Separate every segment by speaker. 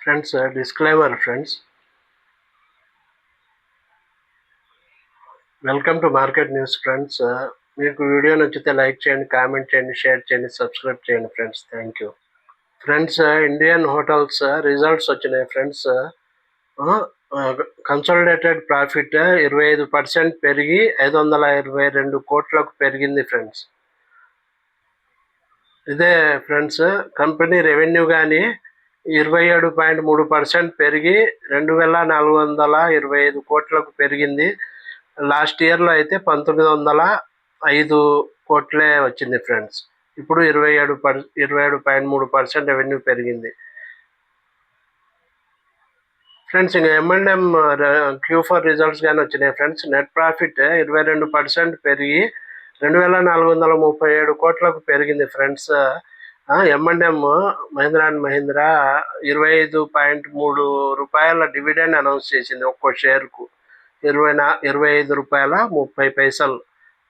Speaker 1: Friends disclaimer friends, welcome to market news friends. మీకు video నచ్చితే like చేయండి, comment చేయండి, షేర్ చేయండి, సబ్స్క్రైబ్ చేయండి friends. Thank you friends. Indian hotels results వచ్చినాయి ఫ్రెండ్స్. కన్సాలిడేటెడ్ ప్రాఫిట్ 25% పెరిగి 522 కోట్లకు పెరిగింది ఫ్రెండ్స్. ఇదే ఫ్రెండ్స్, కంపెనీ రెవెన్యూ కానీ 27.3% పెరిగి 2425 కోట్లకు పెరిగింది. లాస్ట్ ఇయర్లో అయితే 1905 కోట్లే వచ్చింది ఫ్రెండ్స్. ఇప్పుడు 27.3% రెవెన్యూ పెరిగింది ఫ్రెండ్స్. ఇంకా M&M Q4 రిజల్ట్స్ కానీ వచ్చినాయి ఫ్రెండ్స్. నెట్ ప్రాఫిట్ 22% పెరిగి 2437 కోట్లకు పెరిగింది friends. M&M Mahindra and Mahindra 25.3 రూపాయల డివిడెండ్ అనౌన్స్ చేసింది. ఒక్కో షేర్కు 25 రూపాయల 30 పైసలు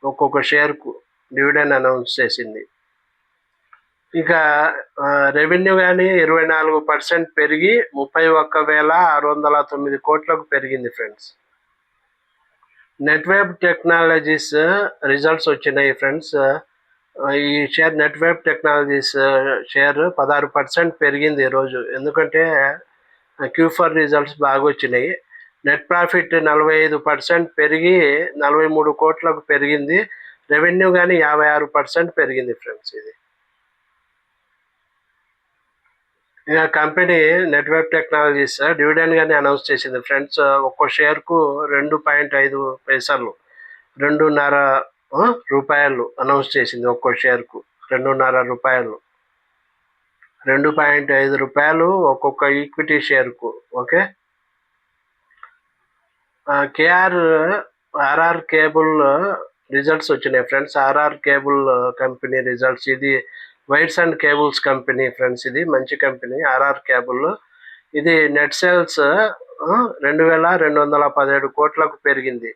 Speaker 1: ఒక్కొక్క షేర్కు డివిడెండ్ అనౌన్స్ చేసింది. ఇక రెవెన్యూ కానీ 24% పెరిగి 31,609 కోట్లకు పెరిగింది ఫ్రెండ్స్. నెట్వేబ్ టెక్నాలజీస్ రిజల్ట్స్ వచ్చినాయి ఫ్రెండ్స్. ఈ షేర్ నెట్వేబ్ టెక్నాలజీస్ షేర్ 16% పెరిగింది ఈరోజు. ఎందుకంటే Q4 రిజల్ట్స్ బాగా వచ్చినాయి. నెట్ ప్రాఫిట్ 45% పెరిగి 43 కోట్లకు పెరిగింది. రెవెన్యూ కానీ 56% పెరిగింది ఫ్రెండ్స్. ఇది ఇక కంపెనీ నెట్వర్క్ టెక్నాలజీస్ డివిడెండ్ కానీ అనౌన్స్ చేసింది ఫ్రెండ్స్. ఒక్కో షేర్కు 2.5 పైసలు 2.5 రూపాయలు అనౌన్స్ చేసింది. ఒక్కో షేర్కు 2.5 రూపాయలు, 2.5 రూపాయలు ఒక్కొక్క ఈక్విటీ షేర్కు. ఓకే. ఆర్ఆర్ కేబుల్ రిజల్ట్స్ వచ్చినాయి friends. RR Kabel company results. ఇది wires and cables company friends. ఇది మంచి కంపెనీ ఆర్ఆర్ కేబుల్. ఇది నెట్ సేల్స్ 2217 కోట్లకు పెరిగింది.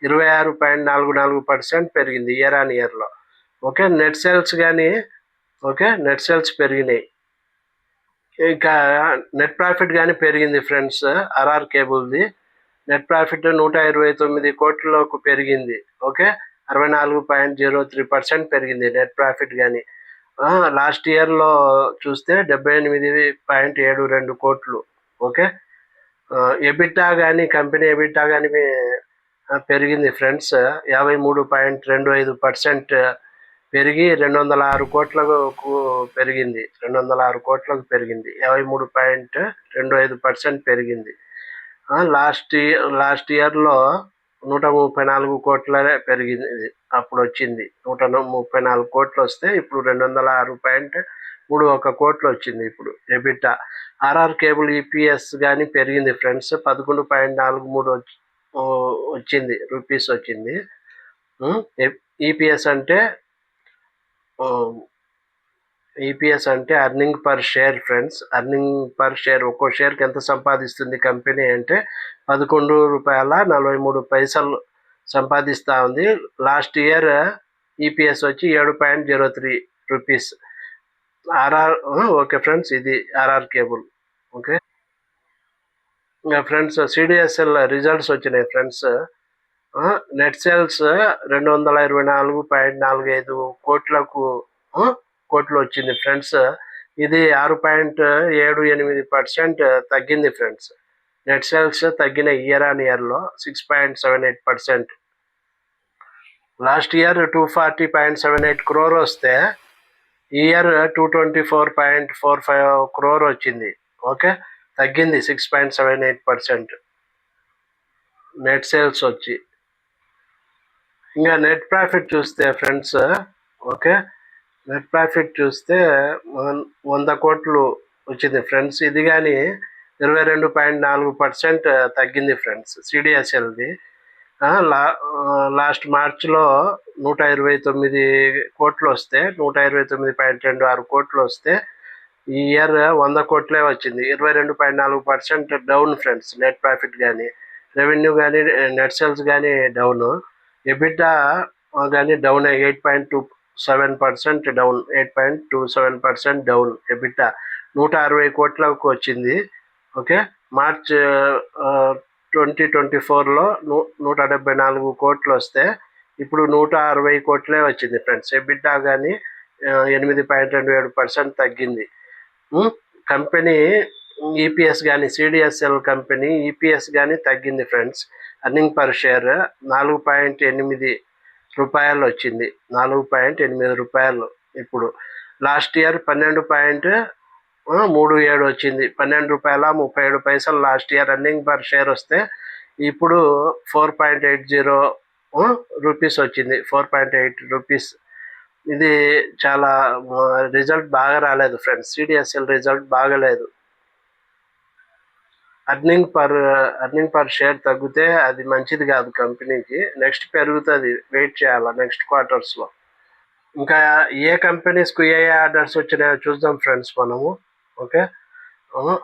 Speaker 1: 26.44% పెరిగింది ఇయర్ ఆన్ ఇయర్లో. ఓకే. నెట్ సేల్స్ కానీ నెట్ సేల్స్ పెరిగినాయి. ఇంకా నెట్ ప్రాఫిట్ కానీ పెరిగింది ఫ్రెండ్స్. ఆర్ఆర్ కేబుల్ది నెట్ ప్రాఫిట్ 129 కోట్లకు పెరిగింది. ఓకే. 64.03% పెరిగింది నెట్ ప్రాఫిట్ కానీ. లాస్ట్ ఇయర్లో చూస్తే 78.72 కోట్లు. ఓకే. ఎబిటా కానీ కంపెనీ ఎబిటా కానీ పెరిగింది ఫ్రెండ్స్. 53.25% పెరిగి 206 కోట్లకు పెరిగింది. 206 కోట్లకు పెరిగింది. 53.25% పెరిగింది. లాస్ట్ ఇయర్లో 134 కోట్లనే పెరిగింది. అప్పుడు వచ్చింది 134 కోట్లు వస్తే ఇప్పుడు 206.31 కోట్లు వచ్చింది ఇప్పుడు ఎబిటా. ఆర్ఆర్ కేబుల్ ఈపీఎస్ కానీ పెరిగింది ఫ్రెండ్స్. 11.43 వచ్చింది రూపీస్ వచ్చింది. ఈపీఎస్ అంటే earning per share friends. Earning per share, ఒక్కో షేర్కి ఎంత సంపాదిస్తుంది కంపెనీ అంటే 11 రూపాయల 43 పైసలు సంపాదిస్తూ ఉంది. లాస్ట్ ఇయర్ ఈపీఎస్ వచ్చి 7.03 రూపీస్. ఓకే ఫ్రెండ్స్, ఇది ఆర్ఆర్ కేబుల్. ఓకే. ఇంకా ఫ్రెండ్స్ సిడిఎస్ఎల్ రిజల్ట్స్ వచ్చినాయి ఫ్రెండ్స్. నెట్ సేల్స్ 224.45 కోట్లు వచ్చింది ఫ్రెండ్స్. ఇది 6.78% తగ్గింది ఫ్రెండ్స్. నెట్ సేల్స్ తగ్గిన ఇయర్ ఆన్ ఇయర్లో 6.78%. లాస్ట్ ఇయర్ 240.78 crore వస్తే ఈ ఇయర్ 224.45 crore వచ్చింది. ఓకే. తగ్గింది 6.78% నెట్ సేల్స్ వచ్చి. ఇంకా నెట్ ప్రాఫిట్ చూస్తే ఫ్రెండ్స్, ఓకే, నెట్ ప్రాఫిట్ చూస్తే 100 కోట్లు వచ్చింది ఫ్రెండ్స్. ఇది కానీ 22.4% తగ్గింది ఫ్రెండ్స్ సిడిఎస్ఎల్ది. లాస్ట్ మార్చ్లో 129 కోట్లు వస్తే 129.26 కోట్లు వస్తే ఈ ఇయర్ 100 కోట్లే వచ్చింది. 22.4% డౌన్ ఫ్రెండ్స్ నెట్ ప్రాఫిట్ కానీ, రెవెన్యూ కానీ, నెట్ సేల్స్ కానీ డౌన్. ఎబిటా కానీ డౌన్ 8.27% డౌన్. 8.27% డౌన్ ఎబిటా 160 కోట్లకు వచ్చింది. ఓకే. మార్చ్ 2024లో 174 కోట్లు వస్తే ఇప్పుడు 160 కోట్లే వచ్చింది ఫ్రెండ్స్. ఎబిటా కానీ 8.27% తగ్గింది. కంపెనీ ఈపీఎస్ కానీ సిడిఎస్ఎల్ కంపెనీ ఈపీఎస్ కానీ తగ్గింది ఫ్రెండ్స్. అర్నింగ్ పర్ షేర్ 4.8 రూపాయలు వచ్చింది. 4.8 రూపాయలు. ఇప్పుడు లాస్ట్ ఇయర్ 12.37 వచ్చింది. 12 రూపాయల 37 పైసలు last year running per share వస్తే ఇప్పుడు 4.80 రూపీస్ వచ్చింది. 4.8 రూపీస్. ఇది చాలా రిజల్ట్ బాగా రాలేదు ఫ్రెండ్స్. సిడిఎస్ఎల్ రిజల్ట్ బాగలేదు. అర్నింగ్ పర్ షేర్ తగ్గితే అది మంచిది కాదు కంపెనీకి. నెక్స్ట్ పెరుగుతుంది, వెయిట్ చేయాలి నెక్స్ట్ క్వార్టర్స్లో. ఇంకా ఏ కంపెనీస్కు ఏ ఆర్డర్స్ వచ్చినాయో చూద్దాం ఫ్రెండ్స్ మనము. ఓకే.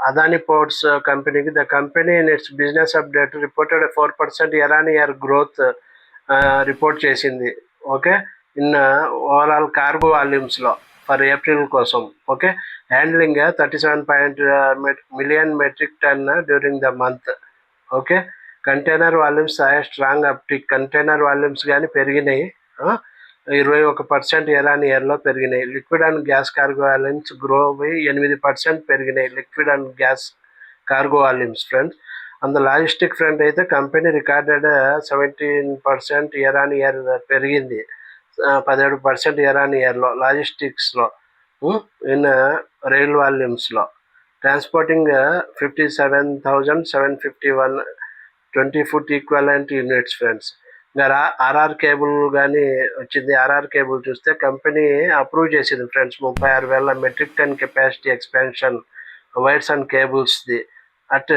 Speaker 1: అదాని పోర్ట్స్ కంపెనీకి the company in its business update reported 4% year on year growth report చేసింది. ఓకే. ఇన్ ఓవరాల్ కార్గో వాల్యూమ్స్లో ఫర్ ఏప్రిల్ కోసం. Okay. Handling 37 million metric ton during the month. Okay. Container volumes strong uptick. Container volumes కానీ పెరిగినాయి. 21% year on ఇయర్లో పెరిగినాయి. Liquid and gas cargo volumes grow అయి 8% పెరిగినాయి. Liquid and gas cargo volumes friends. And logistic front అయితే company recorded 17% year on year పెరిగింది. 17% year on ఇయర్లో లాజిస్టిక్స్లో. ఇన్ రైల్ వాల్యూమ్స్లో transporting 57,751 20 foot equivalent units friends. ఇంకా ఆర్ఆర్ కేబుల్ కానీ వచ్చింది. ఆర్ఆర్ కేబుల్ చూస్తే కంపెనీ అప్రూవ్ చేసింది friends. 36,000 metric ton capacity expansion wires and కేబుల్స్ది అట్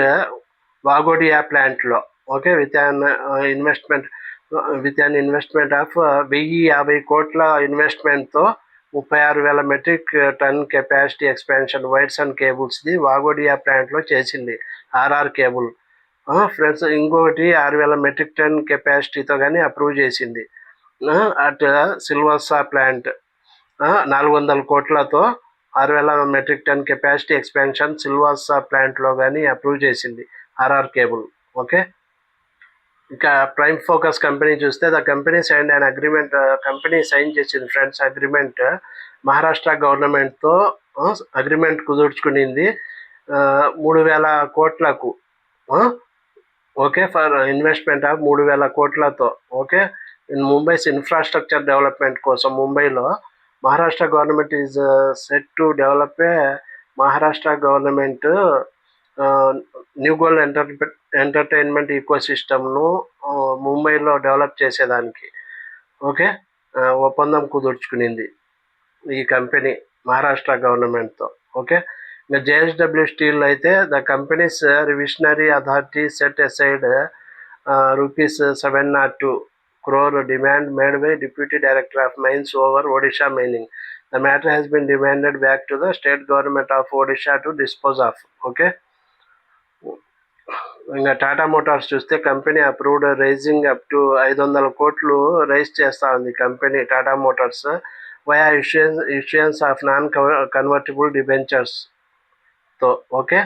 Speaker 1: వాగోడియా ప్లాంట్లో. Okay. With an investment of 1,050 కోట్ల ఇన్వెస్ట్మెంట్తో 36,000 metric ton capacity expansion wires and కేబుల్స్ది వాగోడియా ప్లాంట్లో చేసింది ఆర్ఆర్ కేబుల్ ఫ్రెండ్స్. ఇంకొకటి 6,000 మెట్రిక్ టన్ కెపాసిటీతో కానీ అప్రూవ్ చేసింది అట్ సిల్వాసా ప్లాంట్. 400 కోట్లతో 6,000 metric ton capacity expansion Silvassa ప్లాంట్లో కానీ అప్రూవ్ చేసింది ఆర్ఆర్ కేబుల్. ఓకే. ఇంకా ప్రైమ్ ఫోకస్ కంపెనీ చూస్తే the company sign and agreement. Company sign చేసింది ఫ్రెండ్స్ అగ్రిమెంట్. మహారాష్ట్ర గవర్నమెంట్తో అగ్రిమెంట్ కుదుర్చుకునింది 3,000 కోట్లకు. ఓకే. ఫర్ ఇన్వెస్ట్మెంట్ ఆఫ్ 3,000 కోట్లతో. Okay. In Mumbai's infrastructure development కోసం ముంబైలో Maharashtra government is set to develop Maharashtra government new gold entertainment ఈకో సిస్టమ్ను ముంబైలో డెవలప్ చేసేదానికి. ఓకే. ఒప్పందం కుదుర్చుకునింది ఈ కంపెనీ మహారాష్ట్ర గవర్నమెంట్తో. ఓకే. ఇంకా జేఎస్డబ్ల్యూ స్టీల్ అయితే the companies revisionary authority set aside ₹702 crore demand made by Deputy Director of Mines over Odisha mining. The matter has been demanded back to the state government of Odisha to dispose of. Okay. ఇంకా Tata Motors చూస్తే company approved raising up to 500 కోట్లు raise చేస్తూ ఉంది company Tata Motors via issuance of non convertible డిబెంచర్స్తో. Okay.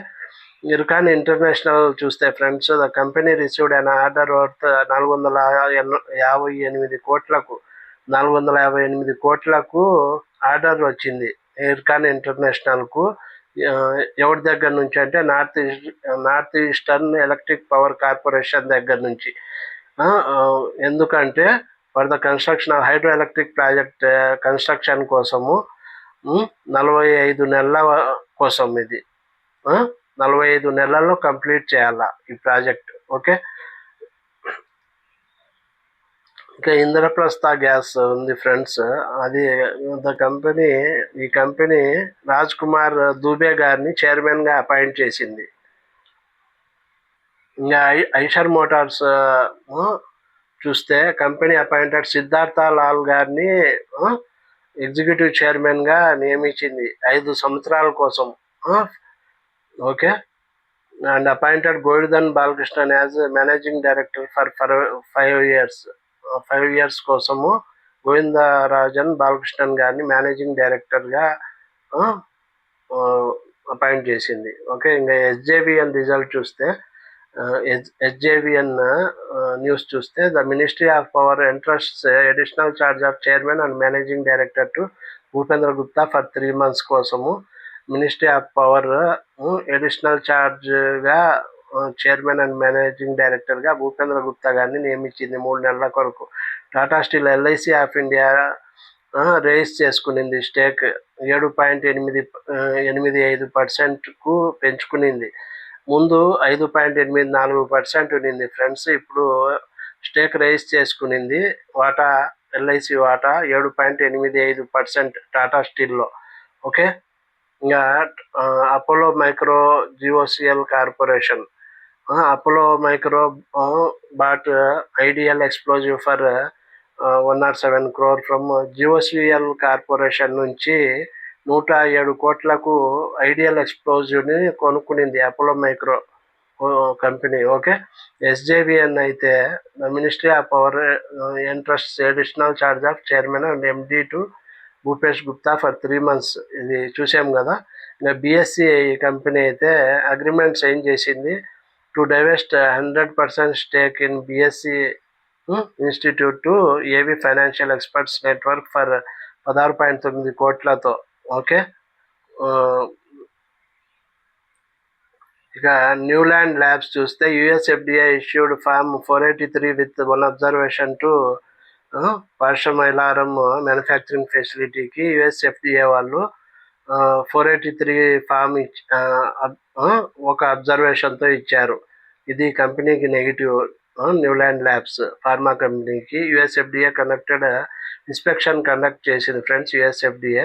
Speaker 1: IRCON International చూస్తే friends the company received an order worth 458 కోట్లకు 458 కోట్లకు order వచ్చింది ఇర్కాన్ ఇంటర్నేషనల్కు. ఎవరి దగ్గర నుంచి అంటే north eastern electric power corporation దగ్గర నుంచి. ఎందుకంటే for the construction of hydro electric project construction కోసము 45 నెలల కోసం ఇది 45 నెలల్లో కంప్లీట్ చేయాలా ఈ ప్రాజెక్ట్. ఓకే. ఇంకా ఇంద్రప్రస్థ గ్యాస్ ఉంది ఫ్రెండ్స్. అది ఈ కంపెనీ రాజ్ కుమార్ దూబే గారిని చైర్మన్గా అపాయింట్ చేసింది. ఇంకా ఐషర్ మోటార్స్ చూస్తే కంపెనీ అపాయింటెడ్ సిద్ధార్థ లాల్ గారిని ఎగ్జిక్యూటివ్ చైర్మన్గా నియమించింది 5 సంవత్సరాల కోసం. Okay. And appointed Govardhan Balakrishnan as managing director for 5 years. 5 years కోసము గోవిందరాజన్ బాలకృష్ణన్ గారిని మేనేజింగ్ డైరెక్టర్గా అపాయింట్ చేసింది. ఓకే, ఇంకా ఎస్జేవిఎన్ రిజల్ట్ చూస్తే ఎస్జేవిఎన్ న్యూస్ చూస్తే the ministry of power entrusts additional charge of chairman and managing director to Bhupendra Gupta for 3 months కోసము ministry of power additional ఛార్జ్గా chairman and managing డైరెక్టర్గా భూపేంద్ర గుప్తా గారిని నియమించింది 3 నెలల కొరకు. Tata steel LIC of India raise చేసుకునింది స్టేక్ 7.85%కు పెంచుకునింది. ముందు 5.84% ఉన్నింది ఫ్రెండ్స్. ఇప్పుడు స్టేక్ రైజ్ చేసుకునింది. వాటా ఎల్ఐసి వాటా 7.85% టాటా స్టీల్లో. ఓకే, ఇంకా Apollo micro GOCL corporation, Apollo micro bought ideal explosive for 107 crore from GOCL corporation నుంచి 107 కోట్లకు ఐడియల్ ఎక్స్ప్లోజివ్ని కొనుక్కునింది Apollo micro company. Okay, SJVN అయితే ministry of power entrusts additional charge of chairman and MD to Bhupesh Gupta for 3 months. ఇది చూసాం కదా. ఇంకా BSC company అయితే అగ్రిమెంట్ సైన్ చేసింది to divest 100% stake in BSC institute to ఏవి ఫైనాన్షియల్ ఎక్స్పర్ట్స్ నెట్వర్క్ ఫర్ 16.9 కోట్లతో. Okay, ఇక న్యూలాండ్ ల్యాబ్స్ చూస్తే USFDA issued form 483 with 1 observation to Pashamylaram manufacturing ఫెసిలిటీకి యుఎస్ఎఫ్డిఏ వాళ్ళు 483 ఫామ్ ఒక అబ్జర్వేషన్తో ఇచ్చారు. ఇది కంపెనీకి నెగిటివ్. న్యూలాండ్ ల్యాబ్స్ ఫార్మా కంపెనీకి యుఎస్ఎఫ్డిఏ ఇన్స్పెక్షన్ కండక్ట్ చేసింది ఫ్రెండ్స్. యుఎస్ఎఫ్డిఏ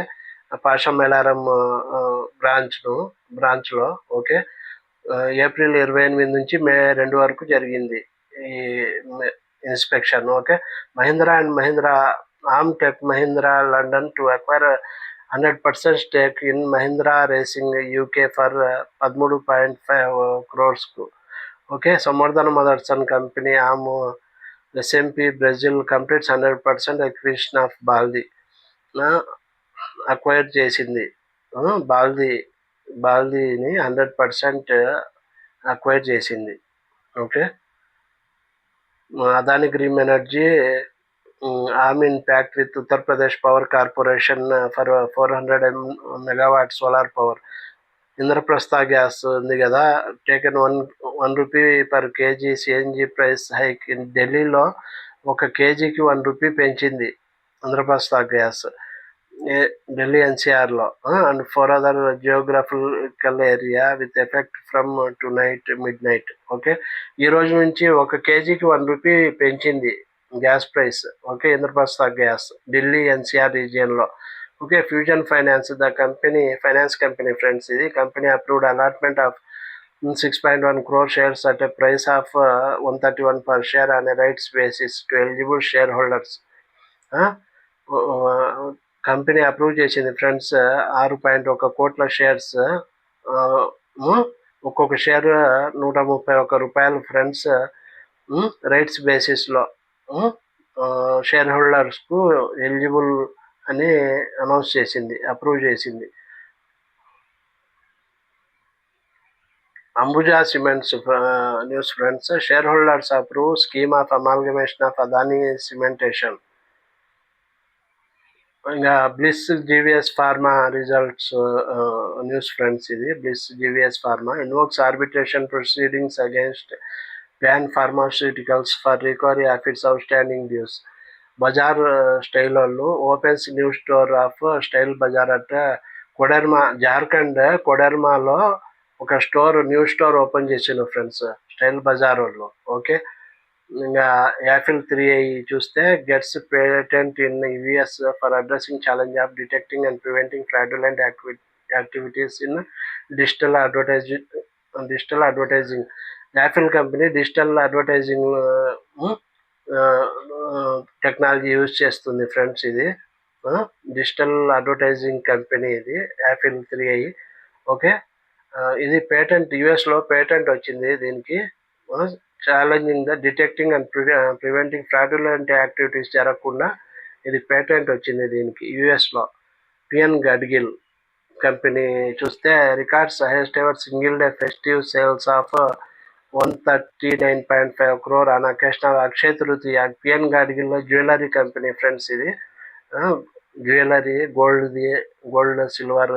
Speaker 1: పార్షమైలారం బ్రాంచ్లో. ఓకే, ఏప్రిల్ 28 నుంచి మే 2 వరకు జరిగింది ఈ ఇన్స్పెక్షన్. ఓకే, మహీంద్రా అండ్ మహీంద్రా ఆమ్టెక్ Mahindra London to acquire 100% stake in Mahindra racing UK for 13.5 crores. Okay, Samvardhana Motherson company SMP Brazil completes 100% acquisition of Baldi acquire చేసింది. బాల్దీని 100% అక్వైర్ చేసింది. ఓకే, అదాని గ్రీన్ ఎనర్జీ ఆమిన్ pact with Uttar Pradesh power corporation for 400 megawatts solar power. Indraprastha gas ఉంది కదా, taken 1 rupee per kg CNG price hike. In ఢిల్లీలో 1 kgకి 1 rupee పెంచింది Indraprastha gas, Delhi ఎన్సీఆర్లో and 4 other geographical area with effect from midnight. Okay, ఈ రోజు నుంచి 1 kgకి 1 rupee పెంచింది gas price. Okay, Indraprastha gas Delhi NCR రీజియన్లో. Okay, fusion finance the finance company friends. ఇది company approved allotment of 6.1 crore shares at a price of 131 per share on a rights basis to eligible shareholders. Company approve చేసింది friends 6.1 కోట్ల shares, ఒక్కొక్క share 131 రూపాయలు friends. Rights బేసిస్లో share హోల్డర్స్కు eligible అని announce చేసింది, approve చేసింది. Ambuja cements news friends. Share holders approve scheme of amalgamation of Adani cementation. ఇంకా Bliss GVS pharma results news friends. ఇది Bliss GVS pharma invokes arbitration proceedings against ban pharmaceuticals for recovery of its outstanding dues. Baazar style వాళ్ళు opens new store of style Bazar at Koderma, Jharkhand కొడెర్మాలో ఒక new store open చేసిండు friends style Bazar వాళ్ళు. Okay, ఇంకా Apple 3i చూస్తే gets patent in US for addressing challenge of detecting and preventing fraudulent activities in digital advertising. Apple company digital advertising technology use చేస్తుంది friends. ఇది digital advertising company ఇది Apple 3i. Okay, ఇది patent యుఎస్లో patent వచ్చింది దీనికి. Challenging the detecting and preventing fraudulent activities జరగకుండా ఇది patent వచ్చింది దీనికి యుఎస్లో. పిఎన్ గడ్గిల్ కంపెనీ చూస్తే records highest ever single day festive sales of 139.5 crore on occasion of Akshaya Tritiya. PN గాడ్గిల్లో జ్యువెలరీ కంపెనీ ఫ్రెండ్స్ ఇది. Jewellery gold silver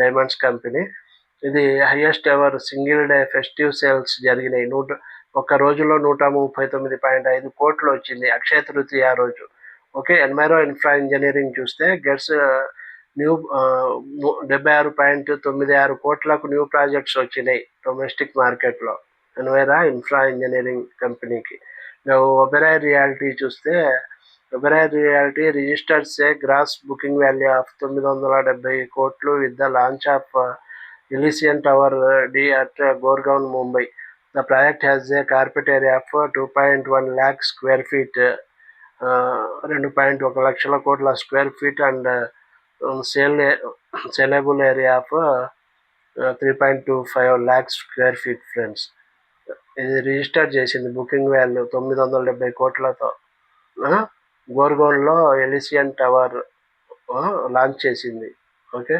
Speaker 1: diamonds company. ఇది highest ever single day festive sales జరిగినాయి. ఒక రోజులో 139.5 కోట్లు వచ్చింది అక్షయ తృతీయ రోజు. ఓకే. ఎన్మైరో ఇన్ఫ్రా ఇంజనీరింగ్ చూస్తే గెట్స్ న్యూ 76.96 కోట్లకు న్యూ ప్రాజెక్ట్స్ వచ్చినాయి డొమెస్టిక్ మార్కెట్లో ఎన్మైరా ఇన్ఫ్రా ఇంజనీరింగ్ కంపెనీకి. ఒబెరాయ్ రియాలిటీ చూస్తే Oberoi Realty registers a gross booking value of 970 కోట్లు with the launch of Elysian Tower D at Gorgaon, Mumbai. The project has a carpet area of 2.1 lakh square feet, 2.1 లక్షల కోట్ల square feet and saleable area of 3.25 lakh square feet friends. ఇది register చేసింది booking value 970 కోట్లతో. గోర్గోన్లో ఎలిసియన్ tower launch చేసింది. Okay.